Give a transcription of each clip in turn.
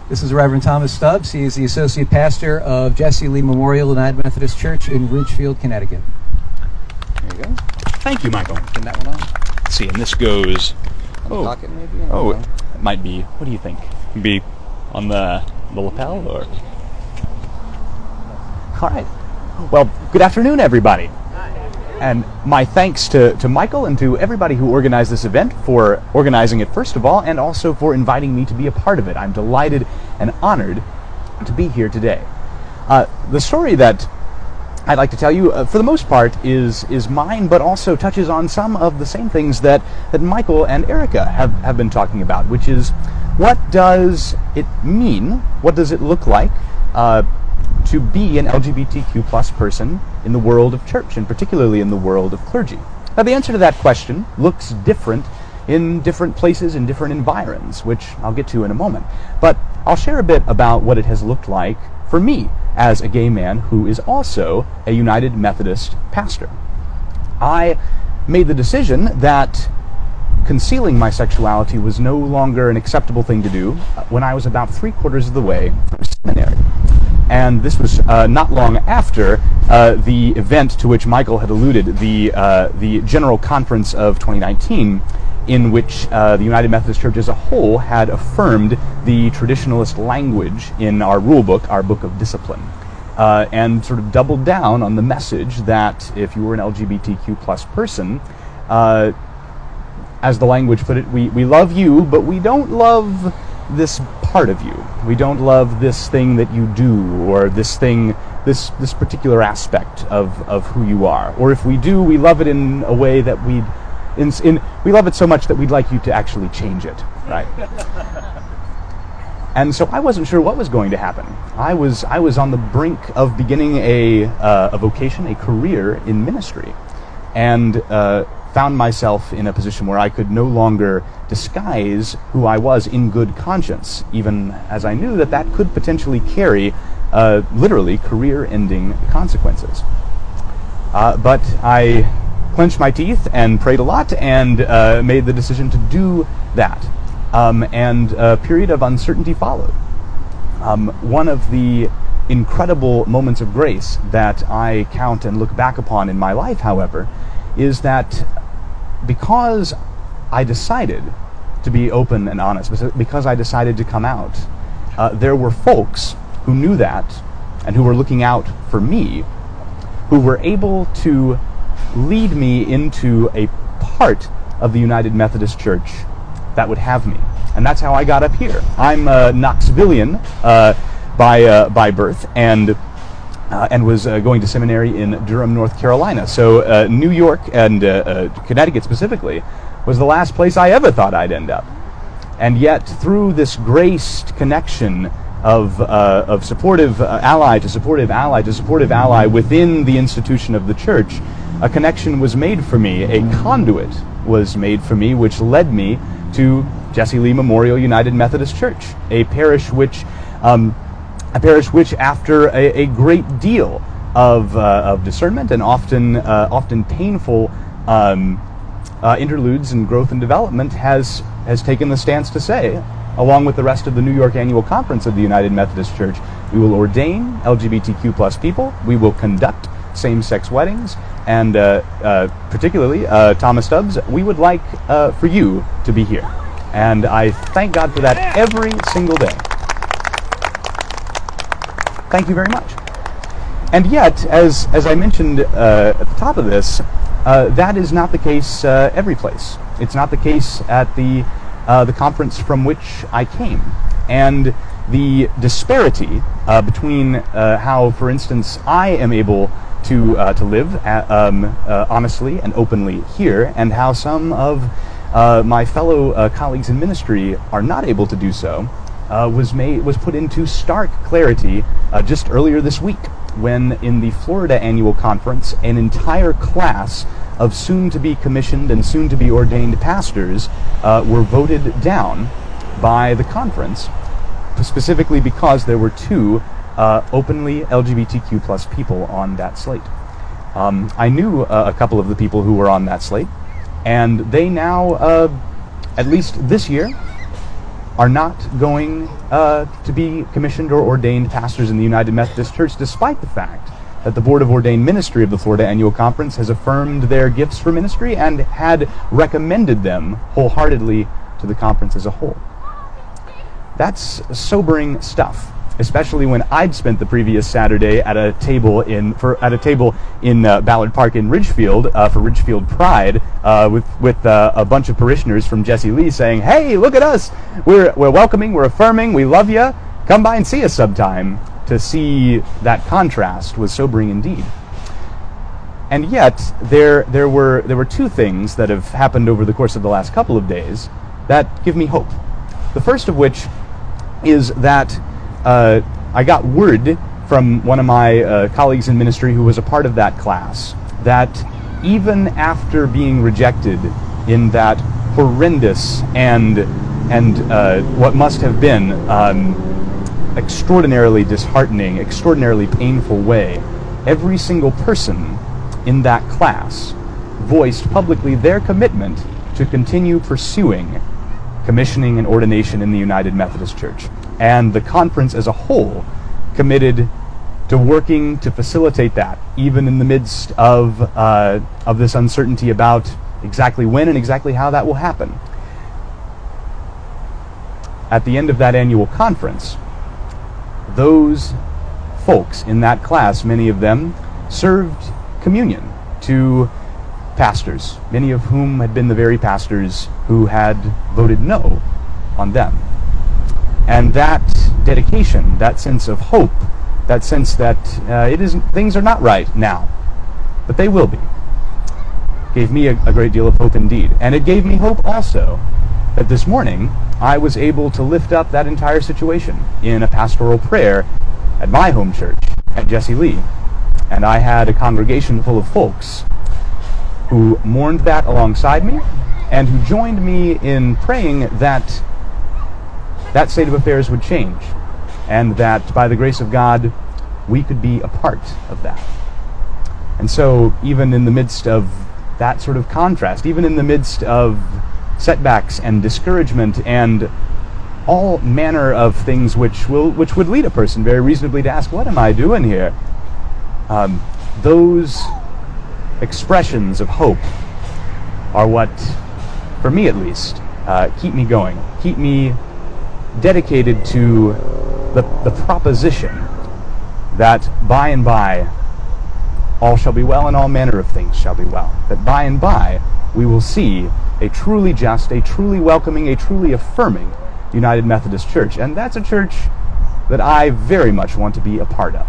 This is Reverend Thomas Stubbs. He is the Associate Pastor of Jesse Lee Memorial United Methodist Church in Ridgefield, Connecticut. There you go. Thank you, Michael. Turn that one on. Let's see, and this goes... On the pocket, maybe? It might be... What do you think? Be on the lapel, or... All right. Well, good afternoon, everybody. And my thanks to Michael and to everybody who organized this event for organizing it, first of all, and also for inviting me to be a part of it. I'm delighted and honored to be here today. The story that I'd like to tell you, for the most part, is mine, but also touches on some of the same things that Michael and Erica have been talking about, which is, what does it mean, what does it look like to be an LGBTQ plus person in the world of church, and particularly in the world of clergy? Now, the answer to that question looks different in different places, in different environs, which I'll get to in a moment. But I'll share a bit about what it has looked like for me as a gay man who is also a United Methodist pastor. I made the decision that concealing my sexuality was no longer an acceptable thing to do when I was about 3/4 of the way through seminary. And this was not long after the event to which Michael had alluded, the General Conference of 2019, in which the United Methodist Church as a whole had affirmed the traditionalist language in our rule book, our Book of Discipline, and sort of doubled down on the message that if you were an LGBTQ plus person, as the language put it, we love you, but we don't love this part of you. We don't love this thing that you do, or this thing, this particular aspect of who you are. Or if we do, we love it in a way that we love it so much that we'd like you to actually change it, right? And so I wasn't sure what was going to happen. I was on the brink of beginning a vocation, a career in ministry, and found myself in a position where I could no longer disguise who I was in good conscience, even as I knew that could potentially carry literally career-ending consequences. But I clenched my teeth and prayed a lot and made the decision to do that. And a period of uncertainty followed. One of the incredible moments of grace that I count and look back upon in my life, however, is that because I decided to be open and honest, because I decided to come out, there were folks who knew that and who were looking out for me, who were able to lead me into a part of the United Methodist Church that would have me. And that's how I got up here. I'm a Knoxvillian by birth, and was going to seminary in Durham, North Carolina. So New York and Connecticut specifically was the last place I ever thought I'd end up. And yet, through this graced connection of supportive ally to supportive ally to supportive ally within the institution of the church, a connection was made for me, a conduit was made for me, which led me to Jesse Lee Memorial United Methodist Church, a parish which after a great deal of discernment and often painful interludes in growth and development has taken the stance to say, along with the rest of the New York Annual Conference of the United Methodist Church, we will ordain LGBTQ plus people, we will conduct same-sex weddings, and particularly, Thomas Stubbs, we would like for you to be here. And I thank God for that every single day. Thank you very much. And yet, as I mentioned at the top of this, that is not the case every place. It's not the case at the conference from which I came. And the disparity between how, for instance, I am able to live honestly and openly here, and how some of my fellow colleagues in ministry are not able to do so, was put into stark clarity just earlier this week, when in the Florida Annual Conference, an entire class of soon-to-be commissioned and soon-to-be ordained pastors were voted down by the conference, specifically because there were two openly LGBTQ plus people on that slate. I knew a couple of the people who were on that slate, and they now, at least this year, are not going to be commissioned or ordained pastors in the United Methodist Church, despite the fact that the Board of Ordained Ministry of the Florida Annual Conference has affirmed their gifts for ministry and had recommended them wholeheartedly to the conference as a whole. That's sobering stuff, especially when I'd spent the previous Saturday at a table in Ballard Park in Ridgefield for Ridgefield Pride with a bunch of parishioners from Jesse Lee saying, "Hey, look at us! We're welcoming, we're affirming, we love you. Come by and see us sometime." To see that contrast was sobering indeed. And yet there were two things that have happened over the course of the last couple of days that give me hope. The first of which is that I got word from one of my colleagues in ministry who was a part of that class that even after being rejected in that horrendous and what must have been extraordinarily disheartening, extraordinarily painful way, every single person in that class voiced publicly their commitment to continue pursuing commissioning and ordination in the United Methodist Church. And the conference as a whole committed to working to facilitate that, even in the midst of this uncertainty about exactly when and exactly how that will happen. At the end of that annual conference, those folks in that class, many of them, served communion to pastors, many of whom had been the very pastors who had voted no on them. And that dedication, that sense of hope, that sense that things are not right now, but they will be, gave me a great deal of hope indeed. And it gave me hope also that this morning I was able to lift up that entire situation in a pastoral prayer at my home church, at Jesse Lee. And I had a congregation full of folks who mourned that alongside me and who joined me in praying that that state of affairs would change and that by the grace of God we could be a part of that. And so even in the midst of that sort of contrast, even in the midst of setbacks and discouragement and all manner of things which would lead a person very reasonably to ask, what am I doing here? Those expressions of hope are what, for me at least, keep me going, keep me dedicated to the proposition that by and by all shall be well and all manner of things shall be well. That by and by we will see a truly just, a truly welcoming, a truly affirming United Methodist Church. And that's a church that I very much want to be a part of.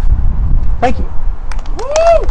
Thank you. Woo!